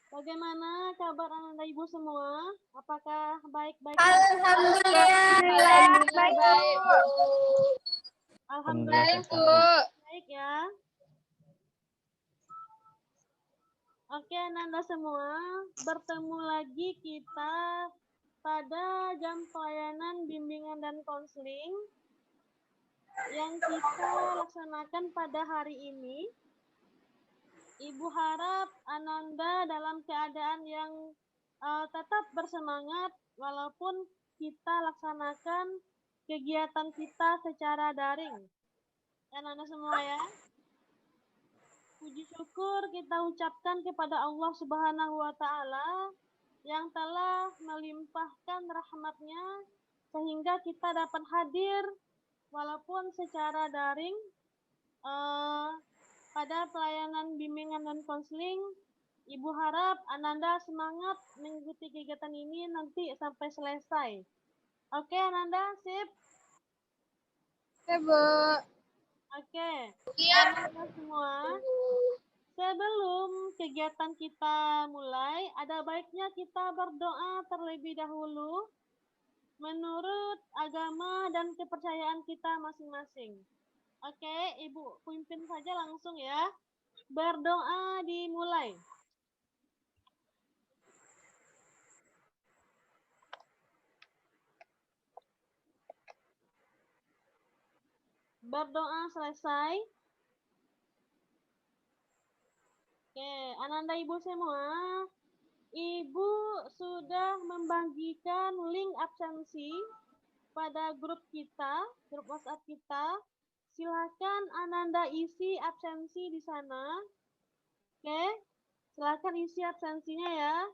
Bagaimana kabar Ananda Ibu semua? Apakah baik-baik saja? Alhamdulillah baik, Bu. Alhamdulillah Baik, Bu. baik ya. Oke, Ananda semua, bertemu lagi kita pada jam pelayanan bimbingan dan konseling yang kita laksanakan pada hari ini. Ibu harap Ananda dalam keadaan yang tetap bersemangat walaupun kita laksanakan kegiatan kita secara daring. Ananda semua ya. Puji syukur kita ucapkan kepada Allah Subhanahu wa Ta'ala yang telah melimpahkan rahmat-Nya sehingga kita dapat hadir walaupun secara daring pada pelayanan bimbingan dan konseling. Ibu harap Ananda semangat mengikuti kegiatan ini nanti sampai selesai. Oke, Ananda, sip? Oke, Bu. Oke. Iya. Ananda semua, sebelum kegiatan kita mulai, ada baiknya kita berdoa terlebih dahulu menurut agama dan kepercayaan kita masing-masing. Oke, Ibu pimpin saja langsung ya. Berdoa dimulai. Berdoa selesai. Oke, Ananda Ibu semua, Ibu sudah membagikan link absensi pada grup kita, grup WhatsApp kita. Silakan Ananda isi absensi di sana. Oke, silakan isi absensinya ya.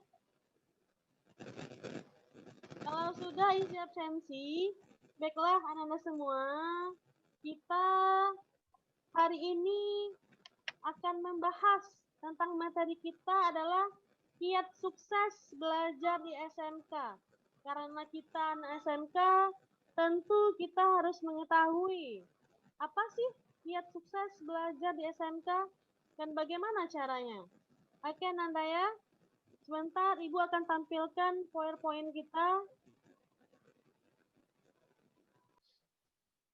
Kalau sudah isi absensi, baiklah Ananda semua, kita hari ini akan membahas tentang materi kita adalah kiat sukses belajar di SMK. Karena kita anak SMK, tentu kita harus mengetahui apa sih kiat sukses belajar di SMK dan bagaimana caranya. Oke, Nanda ya. Sebentar, Ibu akan tampilkan PowerPoint kita.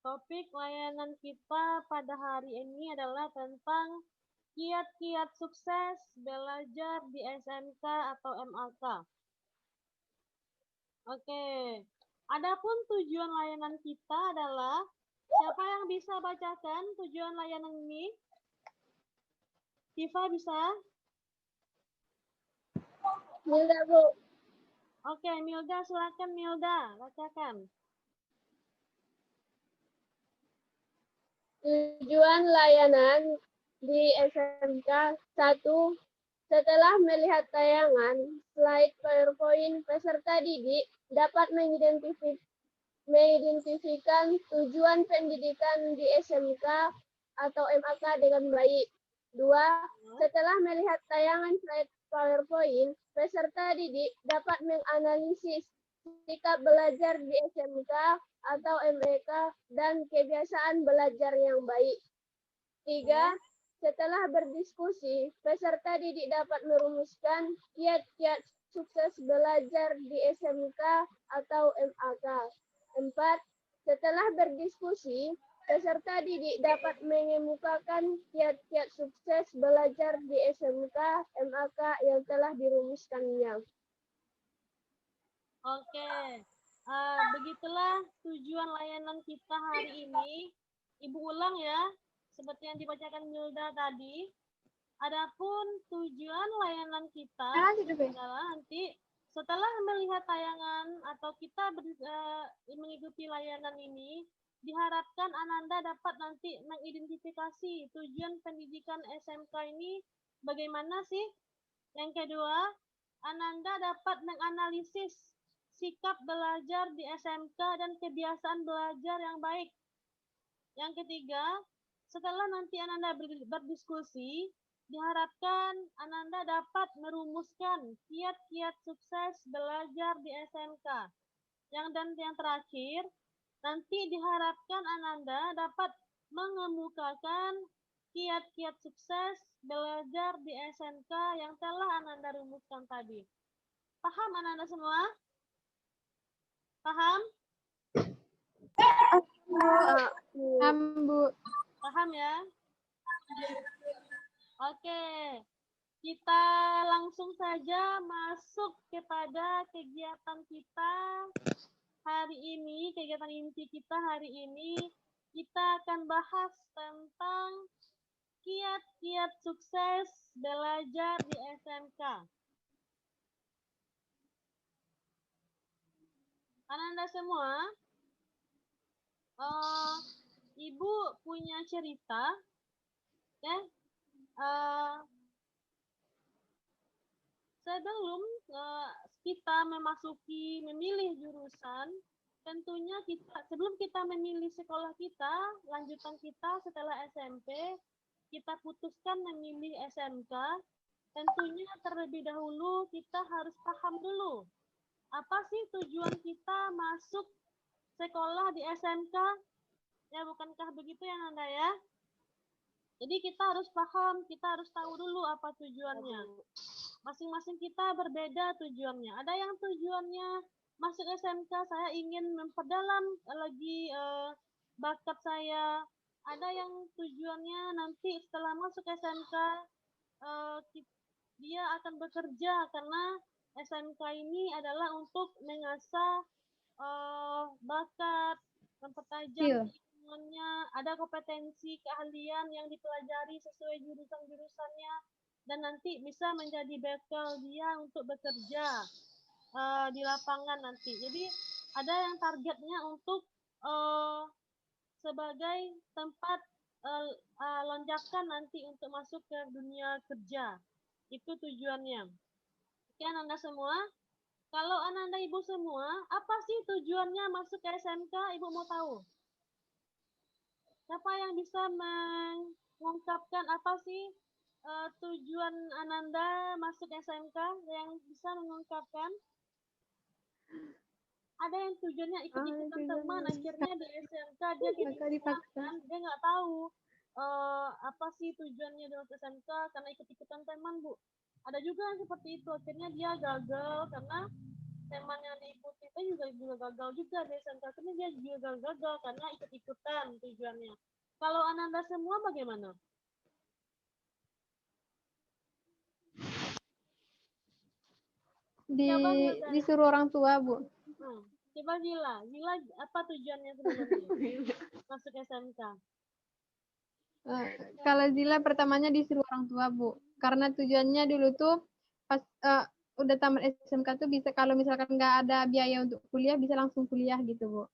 Topik layanan kita pada hari ini adalah tentang kiat-kiat sukses belajar di SMK atau MAK. Oke, adapun tujuan layanan kita adalah, siapa yang bisa bacakan tujuan layanan ini? Tifa bisa? Milda, Bu. Oke, Milda, silakan Milda, bacakan. Tujuan layanan di SMK 1. Setelah melihat tayangan slide PowerPoint, peserta didik dapat mengidentifikkan tujuan pendidikan di SMK atau MAK dengan baik. 2. Setelah melihat tayangan slide PowerPoint, peserta didik dapat menganalisis sikap belajar di SMK atau MAK dan kebiasaan belajar yang baik. 3. Setelah berdiskusi, peserta didik dapat merumuskan kiat-kiat sukses belajar di SMK atau MAK. 4. Setelah berdiskusi, peserta didik dapat mengemukakan kiat-kiat sukses belajar di SMK, MAK yang telah dirumuskannya. Oke, begitulah tujuan layanan kita hari ini. Ibu ulang ya, seperti yang dibacakan Milda tadi. Adapun tujuan layanan kita adalah nanti setelah melihat tayangan atau kita mengikuti layanan ini, diharapkan Ananda dapat nanti mengidentifikasi tujuan pendidikan SMK ini bagaimana sih. Yang kedua, Ananda dapat menganalisis sikap belajar di SMK dan kebiasaan belajar yang baik. Yang ketiga, setelah nanti Ananda berdiskusi, diharapkan Ananda dapat merumuskan kiat-kiat sukses belajar di SMK. Yang terakhir, nanti diharapkan Ananda dapat mengemukakan kiat-kiat sukses belajar di SMK yang telah Ananda rumuskan tadi. Paham Ananda semua? Paham? Paham, Bu. Paham ya? Oke. Kita langsung saja masuk kepada kegiatan kita hari ini, kegiatan inti kita hari ini. Kita akan bahas tentang kiat-kiat sukses belajar di SMK. Ananda semua, Ibu punya cerita, ya. Sebelum kita memilih jurusan, tentunya sebelum kita memilih sekolah kita, lanjutan kita setelah SMP, kita putuskan memilih SMK, tentunya terlebih dahulu kita harus paham dulu, apa sih tujuan kita masuk sekolah di SMK? Ya, bukankah begitu ya Nanda ya? Jadi kita harus paham, kita harus tahu dulu apa tujuannya. Masing-masing kita berbeda tujuannya. Ada yang tujuannya masuk SMK, saya ingin memperdalam lagi bakat saya. Ada yang tujuannya nanti setelah masuk SMK, dia akan bekerja karena SMK ini adalah untuk mengasah bakat, mempertajam ilmunya, ada kompetensi, keahlian yang dipelajari sesuai jurusan-jurusannya, dan nanti bisa menjadi bekal dia untuk bekerja di lapangan nanti. Jadi ada yang targetnya untuk sebagai tempat lonjakan nanti untuk masuk ke dunia kerja. Itu tujuannya. Oke, Ananda semua. Kalau Ananda Ibu semua, apa sih tujuannya masuk ke SMK? Ibu mau tahu. Siapa yang bisa mengungkapkan apa sih tujuan Ananda masuk SMK? Yang bisa mengungkapkan? Ada yang tujuannya ikut-ikutan teman, akhirnya di SMK dia dipaksa, dia nggak tahu apa sih tujuannya di SMK karena ikut-ikutan teman, Bu. Ada juga yang seperti itu, akhirnya dia gagal karena teman yang diikuti itu juga gagal juga di SMK, akhirnya dia juga gagal karena ikut-ikutan tujuannya. Kalau Ananda semua bagaimana? Disuruh orang tua, Bu. Coba Zila apa tujuannya sebelumnya masuk SMK? Kalau Zila pertamanya disuruh orang tua, Bu. Karena tujuannya dulu tuh pas udah tamat SMK tuh bisa, kalau misalkan nggak ada biaya untuk kuliah, bisa langsung kuliah gitu, Bu.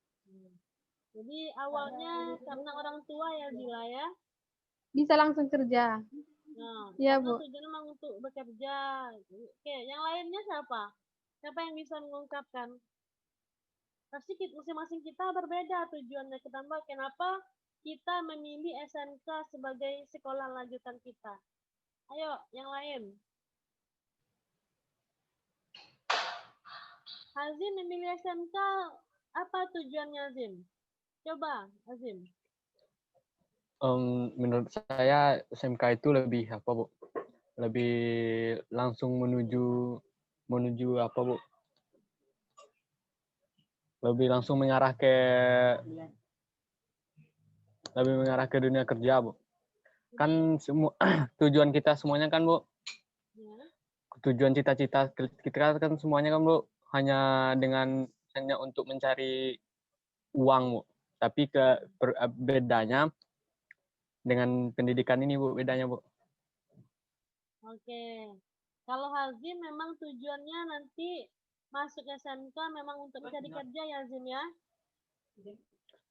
Jadi awalnya karena orang tua ya Zila ya? Bisa langsung kerja. Nah, ya, karena Bu. tujuannya memang untuk bekerja. Oke, yang lainnya siapa? Siapa yang bisa mengungkapkan? Pasti masing-masing kita berbeda tujuannya. Kenapa kita memilih SMK sebagai sekolah lanjutan kita? Ayo, yang lain. Hazim memilih SMK, apa tujuannya Hazim? Coba, Hazim. Menurut saya SMK itu lebih apa, Bu? Lebih langsung menuju apa, Bu? Lebih langsung mengarah ke dunia kerja, Bu. Kan semua tujuan kita semuanya kan, Bu. Ya. Tujuan cita-cita kita kan semuanya kan, Bu, hanya untuk mencari uang, Bu. Tapi bedanya dengan pendidikan ini, Bu, bedanya, Bu. Oke. Kalau Hazim memang tujuannya nanti masuk SMK memang untuk mencari kerja ya Hazim ya?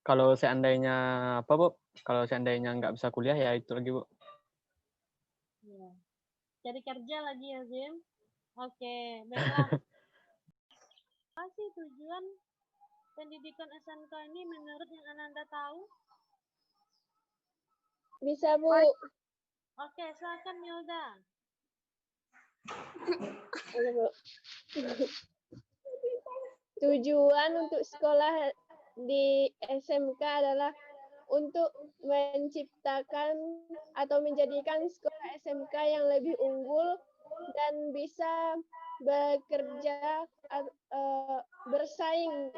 Kalau seandainya apa, Bu? Kalau seandainya nggak bisa kuliah ya itu lagi, Bu. Ya. Cari kerja lagi ya Hazim? Oke, baiklah. Apa sih tujuan pendidikan SMK ini menurut yang Ananda tahu? Bisa, Bu. Oke, silakan Milda. Tujuan untuk sekolah di SMK adalah untuk menciptakan atau menjadikan sekolah SMK yang lebih unggul dan bisa bekerja bersaing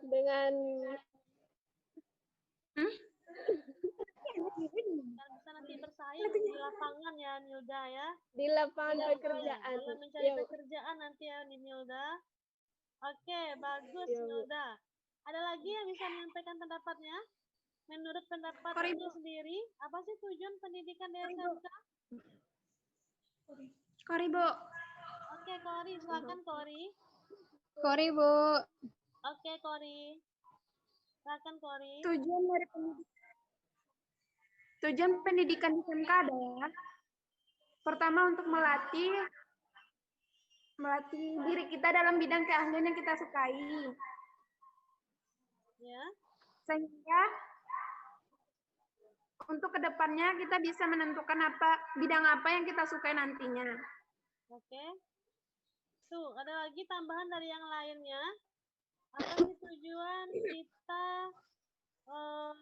dengan Dan bisa nanti bersaing di lapangan ya Nilda ya. di lapangan pekerjaan. Dalam mencari Ya, pekerjaan nanti ya Nilda. Oke, bagus Ya, Bu. Nilda. Ada lagi yang bisa menyampaikan pendapatnya? Menurut pendapat Ibu sendiri, apa sih tujuan pendidikan di SMK? Kori, Bu. Oke, Kori, silakan Kori. Kori, Bu. Oke, Kori. Silakan Kori. Tujuan pendidikan di SMK adalah pertama untuk melatih diri kita dalam bidang keahlian yang kita sukai. Ya. Sehingga untuk kedepannya kita bisa menentukan bidang apa yang kita sukai nantinya. Oke. Tuh, ada lagi tambahan dari yang lainnya. Apa sih tujuan kita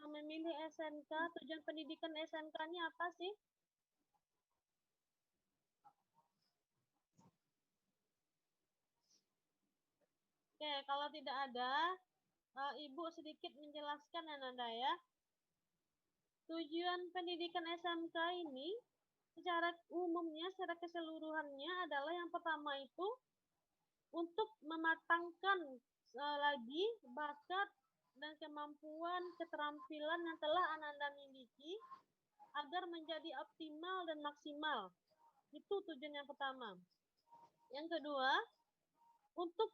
memilih SMK? Tujuan pendidikan SMK ini apa sih? Oke, kalau tidak ada, Ibu sedikit menjelaskan Ananda ya. Tujuan pendidikan SMK ini secara umumnya, secara keseluruhannya adalah yang pertama itu untuk mematangkan lagi bakat dan kemampuan keterampilan yang telah Ananda miliki agar menjadi optimal dan maksimal. Itu tujuan yang pertama. Yang kedua, untuk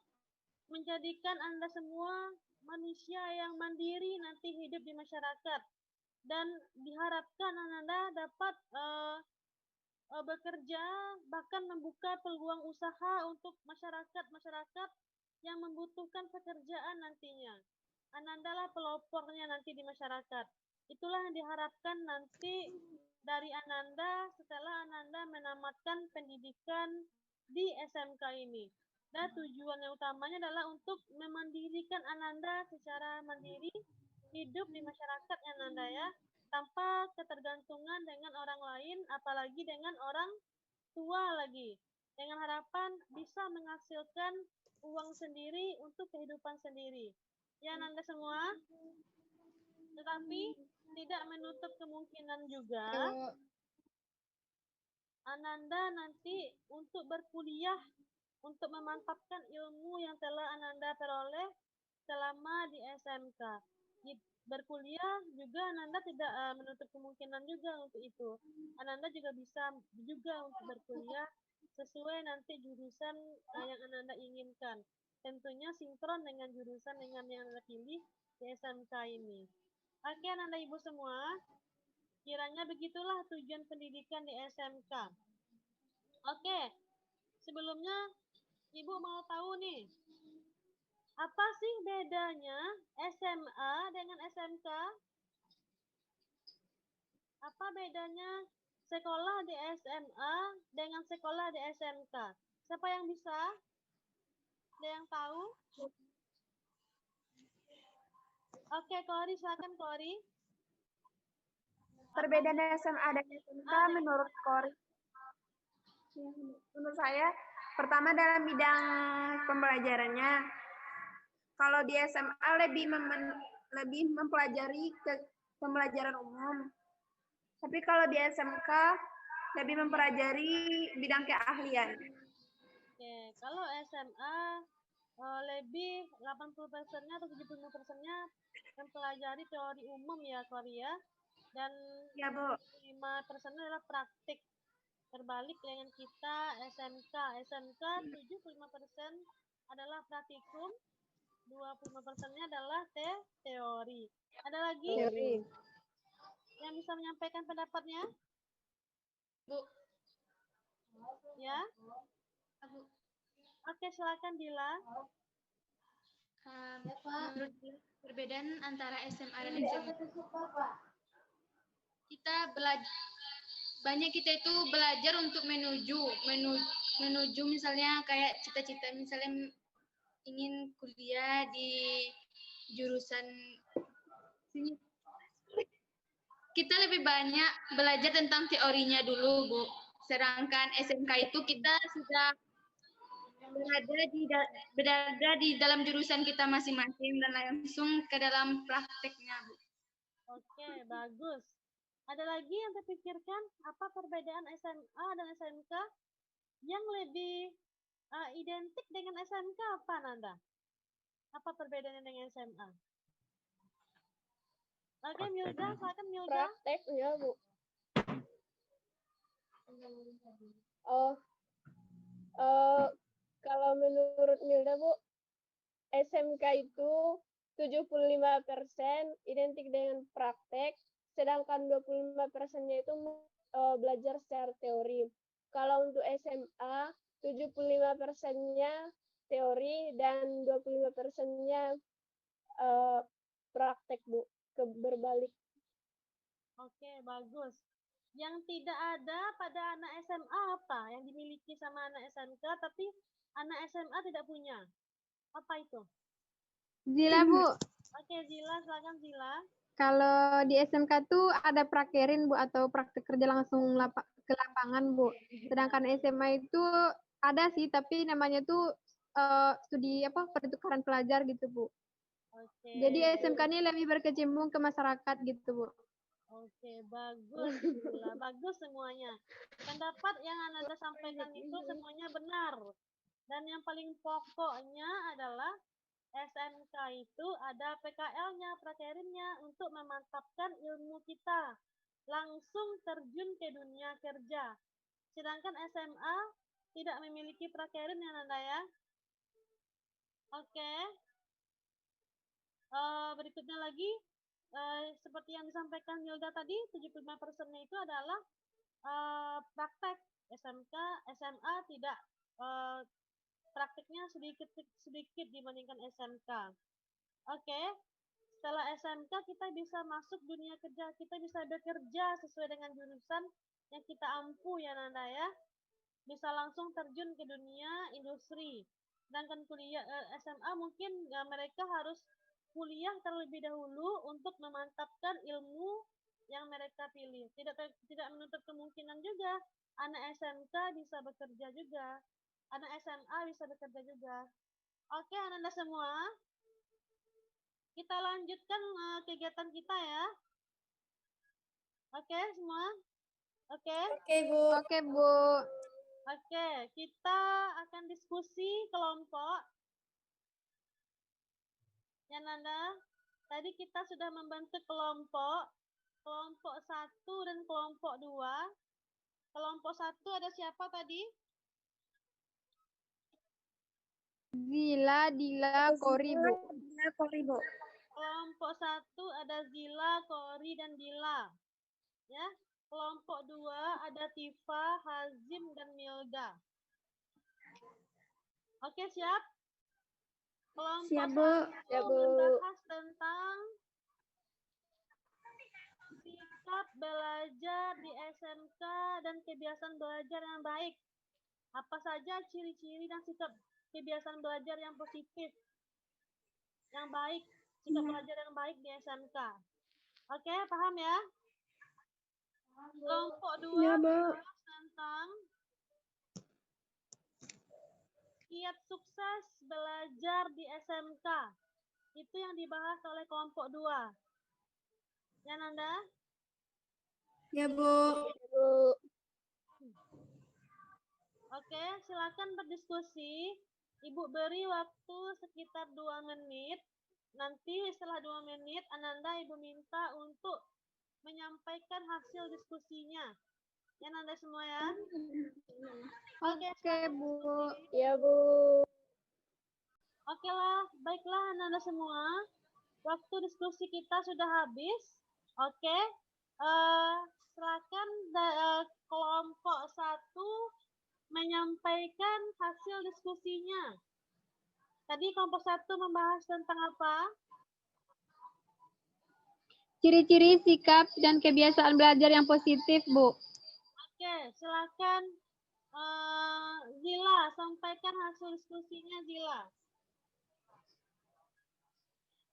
menjadikan Anda semua manusia yang mandiri nanti hidup di masyarakat. Dan diharapkan Anda dapat bekerja, bahkan membuka peluang usaha untuk masyarakat-masyarakat yang membutuhkan pekerjaan nantinya. Ananda lah pelopornya nanti di masyarakat. Itulah yang diharapkan nanti dari Ananda setelah Ananda menamatkan pendidikan di SMK ini. Dan tujuan yang utamanya adalah untuk memandirikan Ananda secara mandiri hidup di masyarakat Ananda ya, tanpa ketergantungan dengan orang lain, apalagi dengan orang tua lagi. Dengan harapan bisa menghasilkan uang sendiri untuk kehidupan sendiri. Ya Ananda semua. Tetapi tidak menutup kemungkinan juga Ananda nanti untuk berkuliah, untuk memantapkan ilmu yang telah Ananda peroleh selama di SMK. Berkuliah juga Ananda tidak menutup kemungkinan juga untuk itu. Ananda juga bisa juga untuk berkuliah sesuai nanti jurusan yang Ananda inginkan. Tentunya sinkron dengan jurusan dengan yang Anda pilih di SMK ini. Oke Ananda Ibu semua, kiranya begitulah tujuan pendidikan di SMK. Oke, sebelumnya Ibu mau tahu nih, apa sih bedanya SMA dengan SMK? Apa bedanya sekolah di SMA dengan sekolah di SMK? Siapa yang bisa? Ada yang tahu? Oke, Kori, silakan Kori. Perbedaan SMA dan SMK menurut Kori, menurut saya, pertama dalam bidang pembelajarannya. Kalau di SMA lebih mempelajari pembelajaran umum. Tapi kalau di SMK lebih mempelajari bidang keahlian. Oke, kalau SMA lebih 80%-nya atau 75%-nya mempelajari teori umum ya, Korea. Dan ya, Bu. 5% adalah praktik. Terbalik dengan kita SMK. SMK 75% adalah praktikum, 25%-nya adalah teori. Ada lagi yang bisa menyampaikan pendapatnya? Bu. Ya? Bu. Oke, silakan Dila. Menurut perbedaan antara SMA dan SMK, banyak kita itu belajar untuk menuju misalnya kayak cita-cita, misalnya ingin kuliah di jurusan kita lebih banyak belajar tentang teorinya dulu, Bu. Sedangkan SMK itu kita sudah berada di dalam jurusan kita masing-masing dan langsung ke dalam prakteknya, Bu. Oke, bagus. Ada lagi yang terpikirkan apa perbedaan SMA dan SMK yang lebih identik dengan SMK apa, Nanda? Apa perbedaannya dengan SMA? Oke, Milda, silakan Milda. Prakteknya, Bu. Oh, kalau menurut Milda, Bu, SMK itu 75% identik dengan praktek, sedangkan 25%-nya itu belajar secara teori. Kalau untuk SMA, 75%-nya teori dan 25%-nya praktek, Bu, berbalik. Oke, bagus. Yang tidak ada pada anak SMA apa? Yang dimiliki sama anak SMK, tapi anak SMA tidak punya. Apa itu? Zila, Bu. Oke, Zila, silakan Zila. Kalau di SMK tuh ada prakerin, Bu, atau praktek kerja langsung ke lapangan, Bu. Sedangkan SMA itu ada sih, tapi namanya tuh studi pertukaran pelajar gitu, Bu. Oke. Jadi SMK ini lebih berkecimpung ke masyarakat gitu, Bu. Oke, bagus Zila. Bagus semuanya. Pendapat yang Anda sampaikan itu semuanya benar. Dan yang paling pokoknya adalah SMK itu ada PKL-nya, prakerinnya untuk memantapkan ilmu kita. Langsung terjun ke dunia kerja. Sedangkan SMA tidak memiliki prakerin ya Nanda ya. Oke. Berikutnya lagi, seperti yang disampaikan Milda tadi, 75%-nya itu adalah praktek. SMK, SMA tidak praktiknya sedikit dibandingkan SMK. Oke, setelah SMK kita bisa masuk dunia kerja, kita bisa bekerja sesuai dengan jurusan yang kita ampu ya Nanda ya. Bisa langsung terjun ke dunia industri. Sedangkan kuliah SMA mungkin mereka harus kuliah terlebih dahulu untuk memantapkan ilmu yang mereka pilih. Tidak menutup kemungkinan juga anak SMK bisa bekerja juga. Anak SMA bisa bekerja juga. Oke, Anda semua. Kita lanjutkan kegiatan kita ya. Oke, semua? Oke? Oke, Bu. Oke, Bu. Oke, kita akan diskusi kelompok. Ya, Nanda. Tadi kita sudah membentuk kelompok 1 dan kelompok 2. Kelompok 1 ada siapa tadi? Zila, Dila, Kori, Bu. Kelompok 1 ada Zila, Kori, dan Dila. Ya. Kelompok 2 ada Tifa, Hazim, dan Milda. Oke, siap? Kelompok 1 membahas tentang sikap belajar di SMK dan kebiasaan belajar yang baik. Apa saja ciri-ciri dan sikap kebiasaan belajar yang positif, yang baik, sikap belajar yang baik di SMK. Oke, paham ya? Kelompok 2 membahas tentang kiat sukses belajar di SMK. Itu yang dibahas oleh kelompok 2. Ya, Nanda? Ya, Bu. Oke, silakan berdiskusi. Ibu beri waktu sekitar 2 menit. Nanti setelah 2 menit, Ananda Ibu minta untuk menyampaikan hasil diskusinya. Ya, Nanda semua ya? Oke, Bu. Ya, Bu. Oke lah, baiklah Nanda semua. Waktu diskusi kita sudah habis. Oke, silakan kelompok 1 menyampaikan hasil diskusinya. Tadi kelompok 1 membahas tentang apa? Ciri-ciri sikap dan kebiasaan belajar yang positif, Bu. Oke, silakan Zila, sampaikan hasil diskusinya Zila.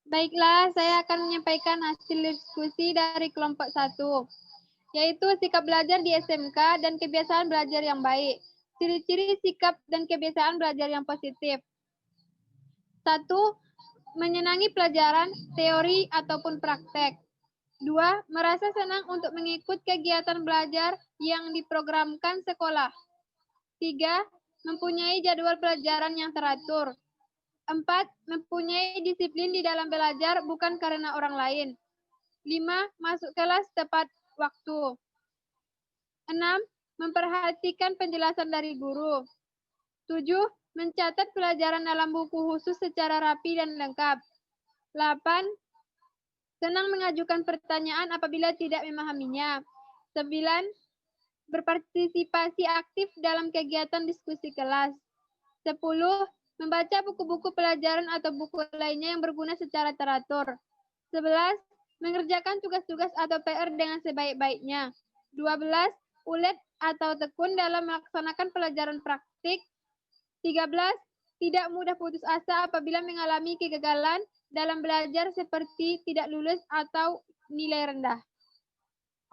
Baiklah, saya akan menyampaikan hasil diskusi dari kelompok 1, yaitu sikap belajar di SMK dan kebiasaan belajar yang baik. Ciri-ciri sikap dan kebiasaan belajar yang positif. 1. Menyenangi pelajaran, teori ataupun praktek. 2. Merasa senang untuk mengikut kegiatan belajar yang diprogramkan sekolah. 3. Mempunyai jadwal pelajaran yang teratur. 4. Mempunyai disiplin di dalam belajar bukan karena orang lain. 5. Masuk kelas tepat waktu. 6. Memperhatikan penjelasan dari guru. 7. Mencatat pelajaran dalam buku khusus secara rapi dan lengkap. 8. Senang mengajukan pertanyaan apabila tidak memahaminya. 9. Berpartisipasi aktif dalam kegiatan diskusi kelas. 10. Membaca buku-buku pelajaran atau buku lainnya yang berguna secara teratur. 11. Mengerjakan tugas-tugas atau PR dengan sebaik-baiknya. 12. Ulet atau tekun dalam melaksanakan pelajaran praktik. 13. Tidak mudah putus asa apabila mengalami kegagalan dalam belajar seperti tidak lulus atau nilai rendah.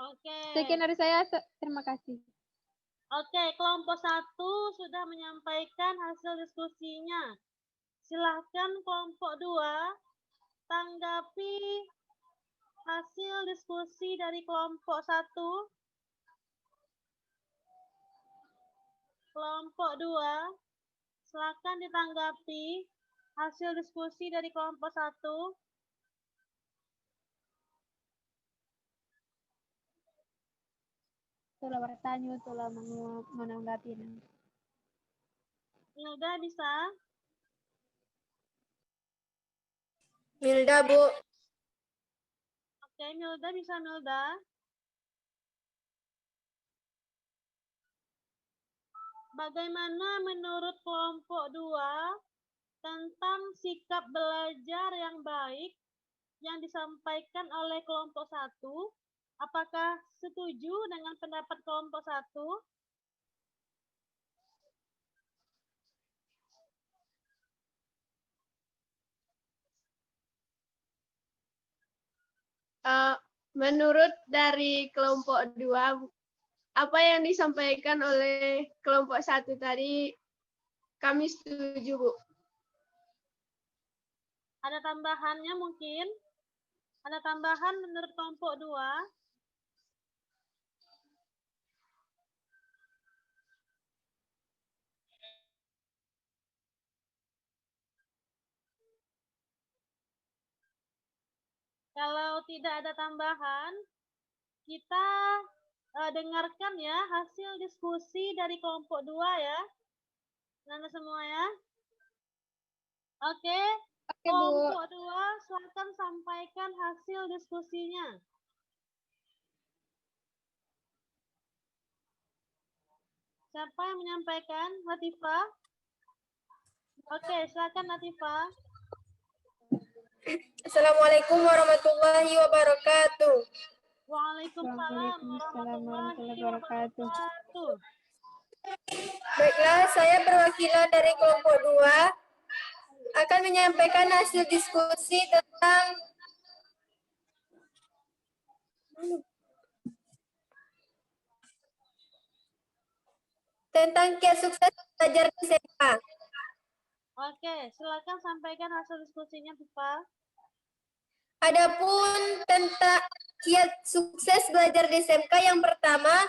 Oke. Sekian dari saya, terima kasih. Oke, kelompok 1 sudah menyampaikan hasil diskusinya. Silahkan kelompok 2 tanggapi hasil diskusi dari kelompok 1. Kelompok 2, silakan ditanggapi hasil diskusi dari kelompok 1. Telah bertanya, telah menanggapi. Milda bisa? Milda, Bu. Oke, Milda bisa, Milda. Bagaimana menurut kelompok 2 tentang sikap belajar yang baik yang disampaikan oleh kelompok 1? Apakah setuju dengan pendapat kelompok 1? Menurut dari kelompok 2, apa yang disampaikan oleh kelompok 1 tadi, kami setuju, Bu. Ada tambahannya mungkin? Ada tambahan menurut kelompok 2? Kalau tidak ada tambahan, kita dengarkan ya hasil diskusi dari kelompok 2 ya. Nana semua ya. Oke, Oke, Bu. kelompok 2 silakan sampaikan hasil diskusinya. Siapa yang menyampaikan? Latifah? Oke, silakan Latifah. Assalamualaikum warahmatullahi wabarakatuh. Waalaikumsalam warahmatullahi wabarakatuh. Baiklah, saya perwakilan dari kelompok 2 akan menyampaikan hasil diskusi tentang kiat sukses belajar di SMK. Oke, silakan sampaikan hasil diskusinya, Tifa. Adapun tentang kiat sukses belajar di SMK yang pertama,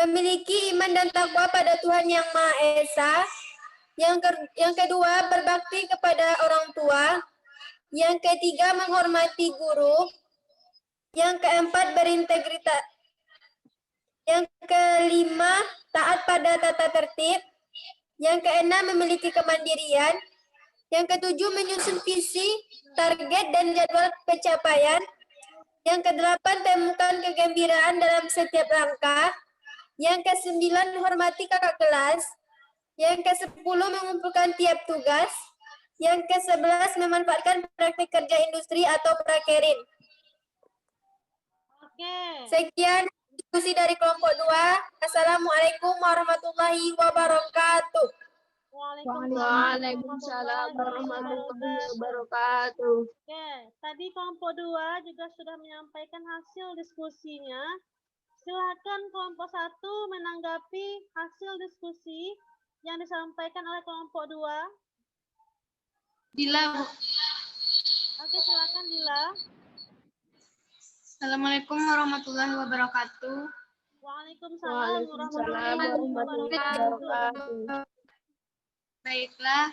memiliki iman dan takwa pada Tuhan Yang Maha Esa. Yang kedua, berbakti kepada orang tua. Yang ketiga, menghormati guru. Yang keempat, berintegritas. Yang kelima, taat pada tata tertib. Yang keenam, memiliki kemandirian. Yang ketujuh, menyusun visi, target, dan jadwal pencapaian. Yang kedelapan, temukan kegembiraan dalam setiap langkah. Yang kesembilan, hormati kakak kelas. Yang ke-10, mengumpulkan tiap tugas. Yang ke-11, memanfaatkan praktik kerja industri atau prakerin. Oke. Sekian Diskusi dari kelompok 2. Assalamualaikum warahmatullahi wabarakatuh. Waalaikumsalam warahmatullahi wabarakatuh. Oke, tadi kelompok 2 juga sudah menyampaikan hasil diskusinya. Silakan kelompok 1 menanggapi hasil diskusi yang disampaikan oleh kelompok 2. Dila, Bu. Oke, silakan Dila. Assalamualaikum warahmatullahi wabarakatuh. Waalaikumsalam Waalaikumsalam warahmatullahi wabarakatuh. Baiklah,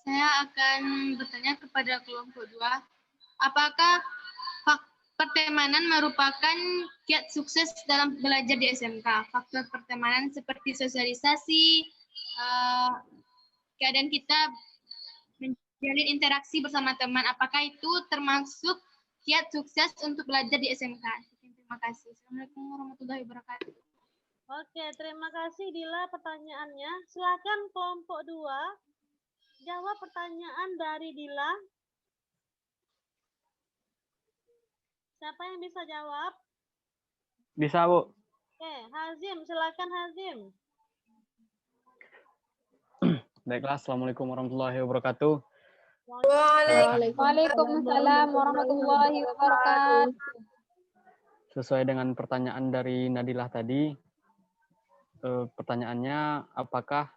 saya akan bertanya kepada kelompok 2. Apakah pertemanan merupakan kiat sukses dalam belajar di SMK? Faktor pertemanan seperti sosialisasi, keadaan kita menjalin interaksi bersama teman. Apakah itu termasuk kiat sukses untuk belajar di SMK? Terima kasih. Assalamualaikum warahmatullahi wabarakatuh. Oke, terima kasih Dila pertanyaannya. Silakan kelompok 2 jawab pertanyaan dari Dila. Siapa yang bisa jawab? Bisa, Bu. Oke, Hazim, silakan Hazim. Baiklah, Assalamualaikum warahmatullahi wabarakatuh. Waalaikumsalam warahmatullahi wabarakatuh. Sesuai dengan pertanyaan dari Nadilah tadi, pertanyaannya apakah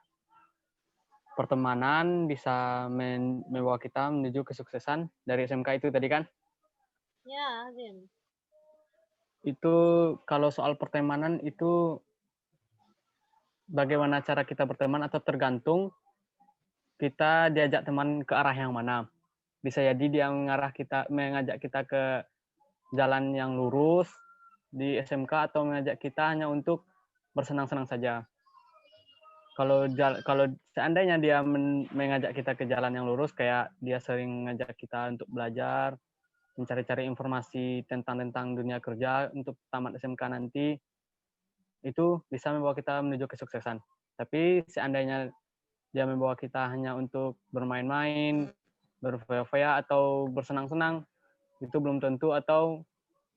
pertemanan bisa membawa kita menuju kesuksesan dari SMK itu tadi kan? Ya, Hazim. Itu kalau soal pertemanan itu bagaimana cara kita berteman atau tergantung kita diajak teman ke arah yang mana. Bisa jadi dia mengajak kita ke jalan yang lurus di SMK atau mengajak kita hanya untuk bersenang-senang saja. Kalau seandainya dia mengajak kita ke jalan yang lurus, kayak dia sering mengajak kita untuk belajar, mencari-cari informasi tentang dunia kerja untuk tamat SMK nanti, itu bisa membawa kita menuju kesuksesan. Tapi seandainya dia membawa kita hanya untuk bermain-main, berfoya-foya atau bersenang-senang, itu belum tentu atau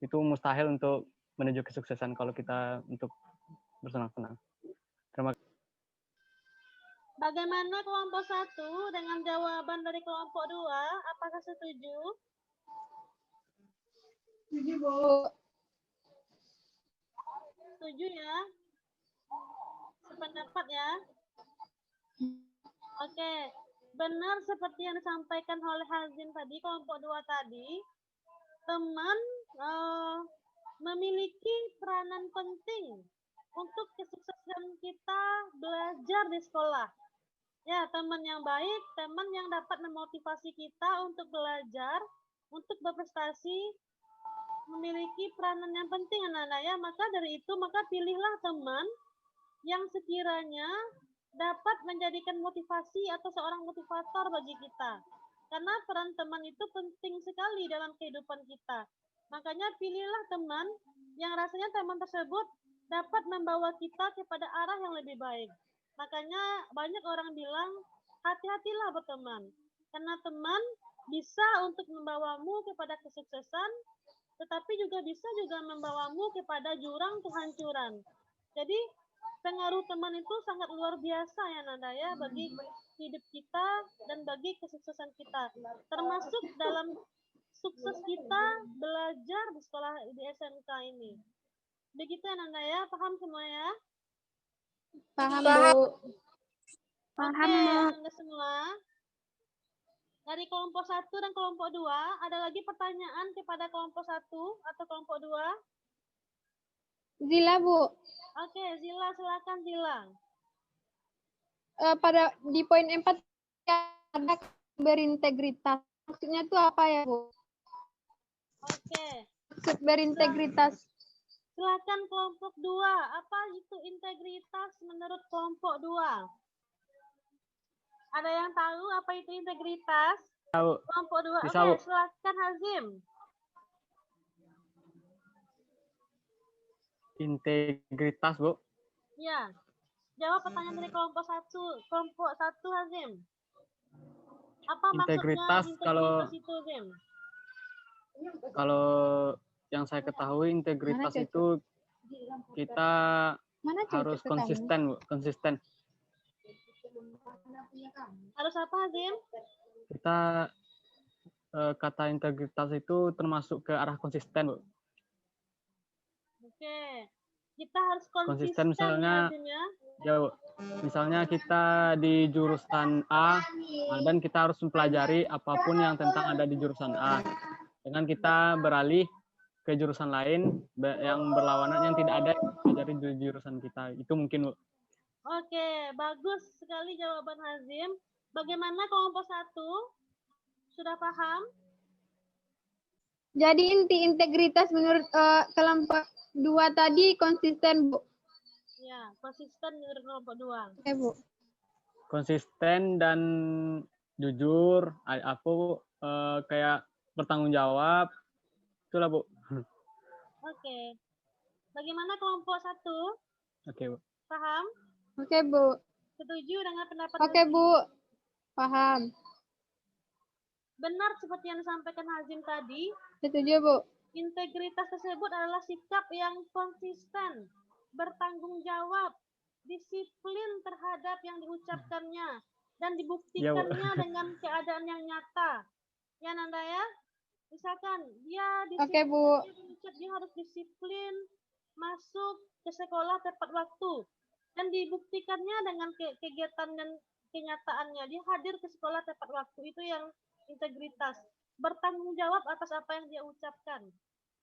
itu mustahil untuk menuju kesuksesan kalau kita untuk bersenang-senang. Terima kasih. Bagaimana kelompok 1 dengan jawaban dari kelompok 2? Apakah setuju? Setuju, Bu. Setuju ya? Sependapat ya? Oke, benar seperti yang disampaikan oleh Hazim tadi, kelompok 2 tadi, teman memiliki peranan penting untuk kesuksesan kita belajar di sekolah. Ya, teman yang baik, teman yang dapat memotivasi kita untuk belajar, untuk berprestasi, memiliki peranan yang penting anak-anak ya. Maka dari itu, maka pilihlah teman yang sekiranya dapat menjadikan motivasi atau seorang motivator bagi kita. Karena peran teman itu penting sekali dalam kehidupan kita. Makanya pilihlah teman yang rasanya teman tersebut dapat membawa kita kepada arah yang lebih baik. Makanya banyak orang bilang, hati-hatilah berteman. Karena teman bisa untuk membawamu kepada kesuksesan, tetapi juga bisa membawamu kepada jurang kehancuran. Jadi, pengaruh teman itu sangat luar biasa ya Nanda ya, bagi hidup kita dan bagi kesuksesan kita. Termasuk dalam sukses kita belajar di sekolah di SMK ini. Begitu ya Nanda ya, paham semua ya? Paham, Bu. Oke, Anda semua. Dari kelompok 1 dan kelompok 2, ada lagi pertanyaan kepada kelompok 1 atau kelompok 2? Zila, Bu. Oke, Zila, silakan Zila. Di poin 4 ada berintegritas. Maksudnya itu apa ya, Bu? Oke. Maksud berintegritas. Silakan kelompok 2. Apa itu integritas menurut kelompok 2? Ada yang tahu apa itu integritas? Tahu. Kelompok 2. Bisa, Oke, Bu. silakan Hazim. Integritas, Bu. Ya. Jawab pertanyaan dari kelompok 1. Kelompok 1 Hazim. Apa Integritas maksudnya kalau- integritas itu, Hazim? Kalau yang saya ketahui integritas itu kita Mana harus cocok ke kamu? konsisten, Bu. Konsisten. Harus apa, Hazim? Kita kata integritas itu termasuk ke arah konsisten, Bu. Oke. Kita harus Konsisten konsisten misalnya, ya, Hazim ya. ya, Bu. Misalnya kita di jurusan A, dan kita harus mempelajari apapun yang tentang ada di jurusan A. Dengan kita beralih ke jurusan lain yang berlawanan, yang tidak ada dari jurusan kita. Itu mungkin, Bu. Oke, bagus sekali jawaban Hazim. Bagaimana kelompok 1? Sudah paham? Jadi inti integritas menurut kelompok 2 tadi konsisten, Bu. Ya, konsisten menurut kelompok 2. Oke, Bu. Konsisten dan jujur, aku kayak bertanggung jawab, itulah, Bu. Oke. Bagaimana kelompok 1? Oke, Bu. Paham? Oke, Bu. Setuju dengan pendapat Oke, Hazim? Bu. Paham. Benar seperti yang disampaikan Hazim tadi, Setuju, Bu. integritas tersebut adalah sikap yang konsisten, bertanggung jawab, disiplin terhadap yang diucapkannya, dan dibuktikannya dengan keadaan yang nyata. Ya, Nanda ya? Misalkan dia Oke, Bu. dia harus disiplin masuk ke sekolah tepat waktu, dan dibuktikannya dengan kegiatan dan kenyataannya. Dia hadir ke sekolah tepat waktu, itu yang integritas. Bertanggung jawab atas apa yang dia ucapkan.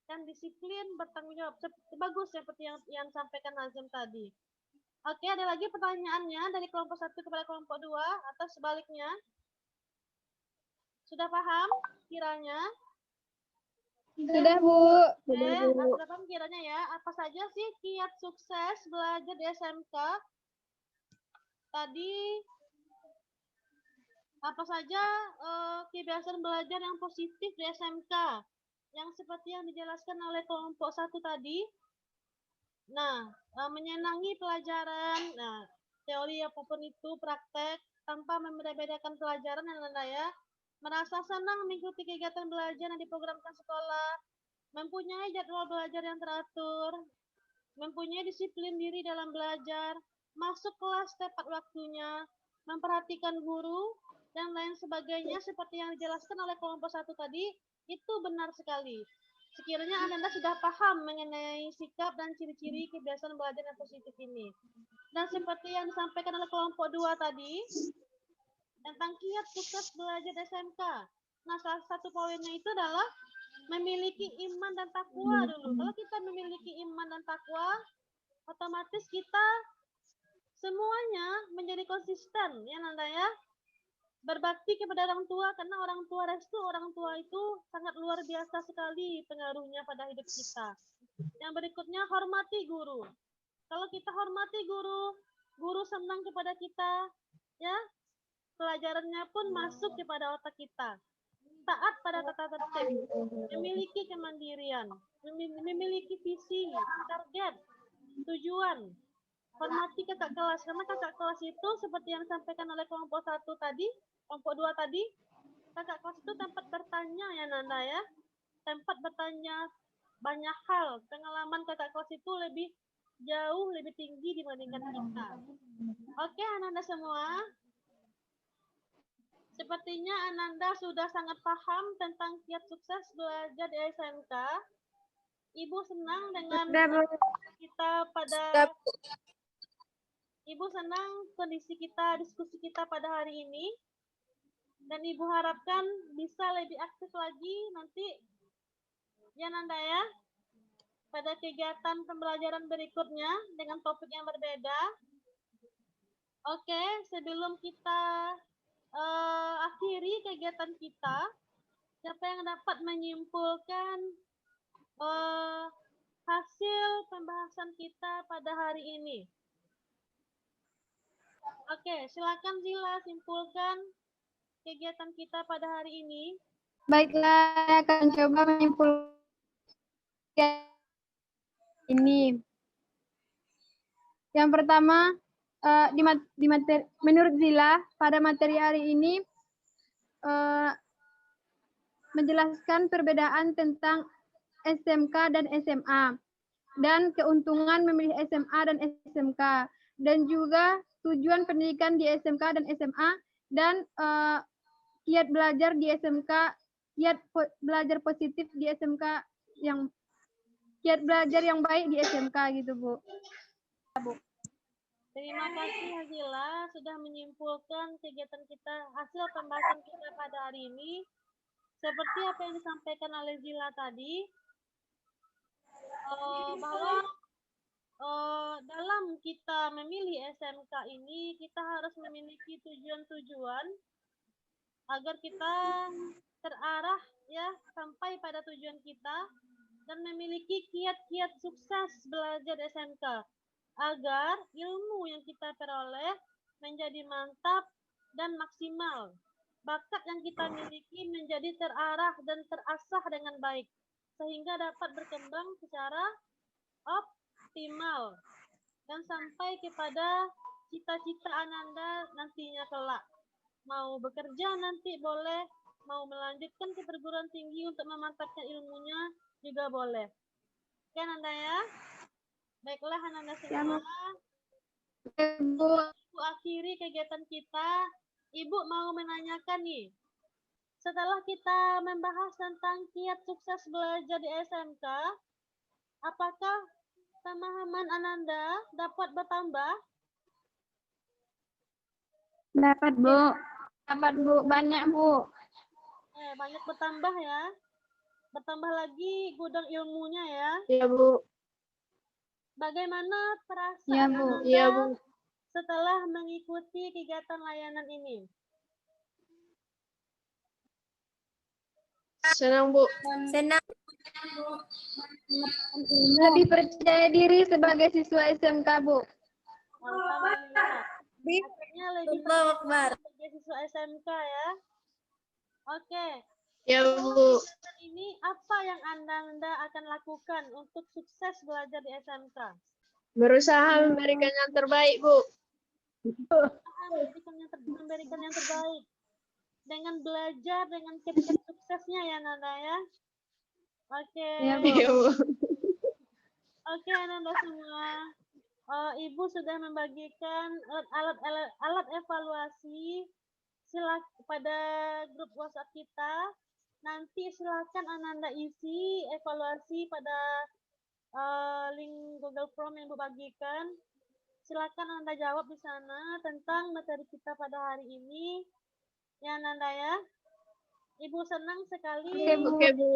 Dan disiplin, bertanggung jawab. Bagus seperti yang sampaikan Hazim tadi. Oke, ada lagi pertanyaannya dari kelompok 1 kepada kelompok 2 atau sebaliknya? Sudah paham kiranya? Sudah, Bu. Sudah paham kiranya ya. Apa saja sih kiat sukses belajar di SMK? Tadi apa saja kebiasaan belajar yang positif di SMK? Yang seperti yang dijelaskan oleh kelompok 1 tadi. Nah, menyenangi pelajaran, nah, teori apapun itu, praktek, tanpa membeda-bedakan pelajaran yang Anda ya. Merasa senang mengikuti kegiatan belajar yang diprogramkan sekolah, mempunyai jadwal belajar yang teratur, mempunyai disiplin diri dalam belajar, masuk kelas tepat waktunya, memperhatikan guru, dan lain sebagainya seperti yang dijelaskan oleh kelompok 1 tadi, itu benar sekali. Sekiranya Anda sudah paham mengenai sikap dan ciri-ciri kebiasaan belajar yang positif ini. Dan seperti yang disampaikan oleh kelompok 2 tadi, tentang kiat sukses belajar SMK. Nah, salah satu poinnya itu adalah memiliki iman dan takwa dulu. Kalau kita memiliki iman dan takwa, otomatis kita semuanya menjadi konsisten, ya Nanda ya. Berbakti kepada orang tua, karena orang tua itu sangat luar biasa sekali pengaruhnya pada hidup kita. Yang berikutnya, hormati guru. Kalau kita hormati guru, guru senang kepada kita, ya, pelajarannya pun masuk kepada otak kita. Taat pada tata tertib, memiliki kemandirian, memiliki visi, target, tujuan. Hormati kakak kelas, karena kakak kelas itu seperti yang disampaikan oleh kelompok 1 tadi, kelompok 2 tadi, kakak kelas itu tempat bertanya ya Nanda ya, tempat bertanya banyak hal. Pengalaman kakak kelas itu jauh lebih tinggi dibandingkan kita. Oke, Ananda semua. Sepertinya Ananda sudah sangat paham tentang kiat sukses belajar di SMK. Ibu senang dengan kita pada Ibu senang kondisi kita, diskusi kita pada hari ini. Dan Ibu harapkan bisa lebih aktif lagi nanti, ya Nanda ya, pada kegiatan pembelajaran berikutnya dengan topik yang berbeda. Oke, sebelum kita akhiri kegiatan kita, siapa yang dapat menyimpulkan hasil pembahasan kita pada hari ini? Oke, silakan Zila simpulkan kegiatan kita pada hari ini. Baiklah, akan coba menyimpulkan ini. Yang pertama, menurut Zila, pada materi hari ini menjelaskan perbedaan tentang SMK dan SMA. dan keuntungan memilih SMA dan SMK, dan juga tujuan pendidikan di SMK dan SMA, dan kiat belajar di SMK, belajar positif di SMK, kiat belajar yang baik di SMK gitu, Bu. Terima kasih Hazila sudah menyimpulkan kegiatan kita, hasil pembahasan kita pada hari ini. Seperti apa yang disampaikan oleh Zila tadi, bahwa dalam kita memilih SMK ini, kita harus memiliki tujuan-tujuan agar kita terarah ya sampai pada tujuan kita dan memiliki kiat-kiat sukses belajar SMK agar ilmu yang kita peroleh menjadi mantap dan maksimal. Bakat yang kita miliki menjadi terarah dan terasah dengan baik sehingga dapat berkembang secara optimal dan sampai kepada cita-cita Ananda nantinya kelak. Mau bekerja nanti boleh, mau melanjutkan ke perguruan tinggi untuk memantapkan ilmunya juga boleh. Oke Ananda ya. Baiklah Ananda semua. Ibu akhiri kegiatan kita. Ibu mau menanyakan nih. Setelah kita membahas tentang kiat sukses belajar di SMK, apakah pemahaman Ananda dapat bertambah? Dapat, Bu. Dapat, Bu. Banyak, Bu. Banyak bertambah ya. Bertambah lagi gudang ilmunya ya. Iya, Bu. Bagaimana perasaan Iya, Bu. Ananda Iya, Bu. setelah mengikuti kegiatan layanan ini? Senang, Bu. Senang. Lebih percaya diri sebagai siswa SMK, Bu. Alhamdulillah. Akhirnya lebih Allahu Akbar. sebagai siswa SMK ya. Oke. Ya, Bu. Kegiatan ini apa yang Anda akan lakukan untuk sukses belajar di SMK? Berusaha memberikan yang terbaik, Bu. Memberikan yang terbaik. Dengan belajar, dengan kiat-kiat suksesnya ya Nanda ya. Oke. Ya, Bu. Iya, Bu. Oke Nanda semua. Ibu sudah membagikan alat evaluasi pada grup WhatsApp kita. Nanti silakan Ananda isi evaluasi pada link Google Form yang Ibu bagikan. Silakan Ananda jawab di sana tentang materi kita pada hari ini. Ya Ananda ya. Ibu senang sekali Oke, Bu.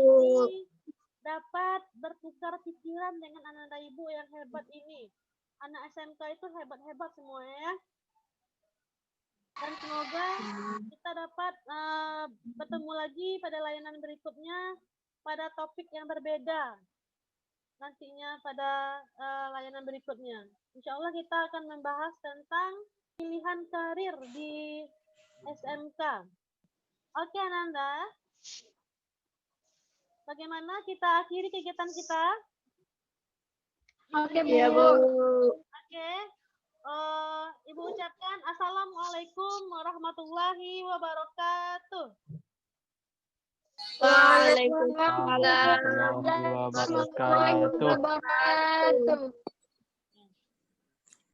dapat bertukar pikiran dengan Ananda Ibu yang hebat ini. Anak SMK itu hebat-hebat semuanya ya. Dan semoga kita dapat bertemu lagi pada layanan berikutnya pada topik yang berbeda. Nantinya pada layanan berikutnya. Insya Allah kita akan membahas tentang pilihan karir di SMK. Oke Ananda. Bagaimana kita akhiri kegiatan kita? Oke, Bu. Iya, Bu. Oke. Ibu ucapkan Assalamualaikum warahmatullahi wabarakatuh. Waalaikumsalam. Warahmatullahi wabarakatuh. Wabarakatuh.